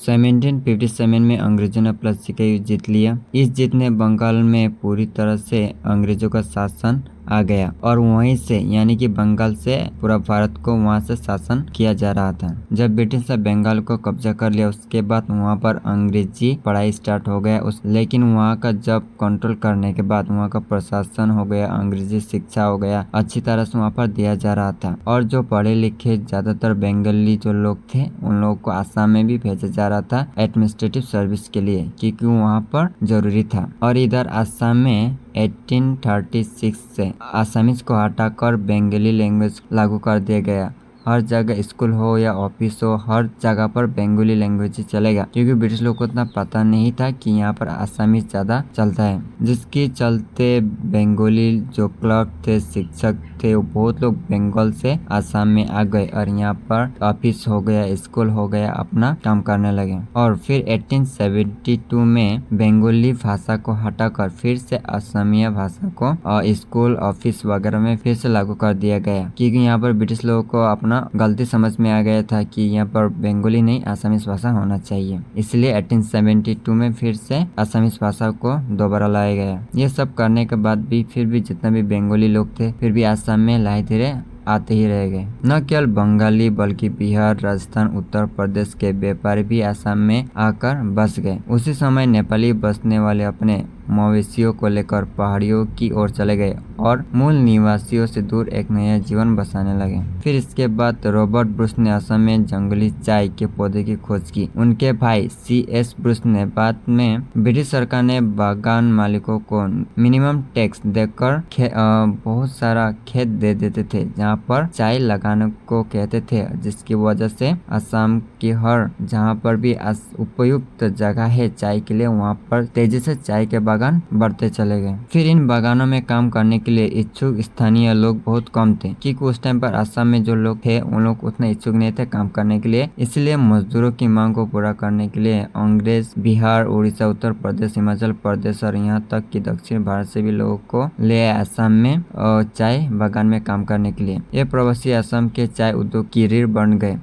1757 में अंग्रेजों ने प्लासी का युद्ध जीत लिया। इस जीत ने बंगाल में पूरी तरह से अंग्रेजों का शासन आ गया और वहीं से यानी कि बंगाल से पूरा भारत को वहां से शासन किया जा रहा था। जब ब्रिटिश ने बंगाल को कब्जा कर लिया उसके बाद वहां पर अंग्रेजी पढ़ाई स्टार्ट हो गया लेकिन वहां का जब कंट्रोल करने के बाद वहां का प्रशासन हो गया, अंग्रेजी शिक्षा हो गया, अच्छी तरह से वहां पर दिया जा रहा था। और जो पढ़े लिखे ज्यादातर बंगाली जो लोग थे उन लोगों को आसाम में भी भेजा जा रहा था एडमिनिस्ट्रेटिव सर्विस के लिए, क्योंकि वहां पर जरूरी था। और इधर आसाम में 1836 से आसामीज को हटाकर बंगाली लैंग्वेज लागू कर दिया गया। हर जगह स्कूल हो या ऑफिस हो, हर जगह पर बंगाली लैंग्वेज ही चलेगा, क्योंकि ब्रिटिश लोग को इतना पता नहीं था कि यहाँ पर आसामी ज्यादा चलता है, जिसके चलते बंगाली जो क्लर्क थे, शिक्षक थे, वो बहुत लोग बंगाल से आसाम में आ गए और यहाँ पर ऑफिस हो गया, स्कूल हो गया, अपना काम करने लगे। और फिर 1872 में बंगाली भाषा को हटाकर फिर से असमिया भाषा को स्कूल ऑफिस वगैरह में फिर से लागू कर दिया गया, क्योंकि यहाँ पर ब्रिटिश लोगों को अपना गलती समझ में आ गया था कि यहाँ पर बंगाली नहीं आसामीज भाषा होना चाहिए। इसलिए 1872 में फिर से आसामीज भाषा को दोबारा लाया गया। ये सब करने के बाद भी फिर भी जितना भी बंगाली लोग थे फिर भी आसाम में लाए धीरे आते ही रह गए। न केवल बंगाली बल्कि बिहार, राजस्थान, उत्तर प्रदेश के व्यापारी भी आसाम में आकर बस गए। उसी समय नेपाली बसने वाले अपने मवेशियों को लेकर पहाड़ियों की ओर चले गए और मूल निवासियों से दूर एक नया जीवन बसाने लगे। फिर इसके बाद रॉबर्ट ब्रूस ने असम में जंगली चाय के पौधे की खोज की। उनके भाई C.S. ब्रूस ने बाद में ब्रिटिश सरकार ने बागान मालिकों को मिनिमम टैक्स देकर बहुत सारा खेत दे देते थे जहाँ पर चाय लगाने को कहते थे, जिसकी वजह से असम की हर जहाँ पर भी उपयुक्त जगह है चाय के लिए वहाँ पर तेजी से चाय के बागान बढ़ते चले गए। फिर इन बागानों में काम करने के लिए इच्छुक स्थानीय लोग बहुत कम थे, क्योंकि उस टाइम पर असम में जो लोग थे उन लोग उतने इच्छुक नहीं थे काम करने के लिए। इसलिए मजदूरों की मांग को पूरा करने के लिए अंग्रेज बिहार, उड़ीसा, उत्तर प्रदेश, हिमाचल प्रदेश और यहाँ तक कि दक्षिण भारत से भी लोगों को ले आए असम में चाय बागान में काम करने के लिए। ये प्रवासी असम के चाय उद्योग की रीढ़ बन गए।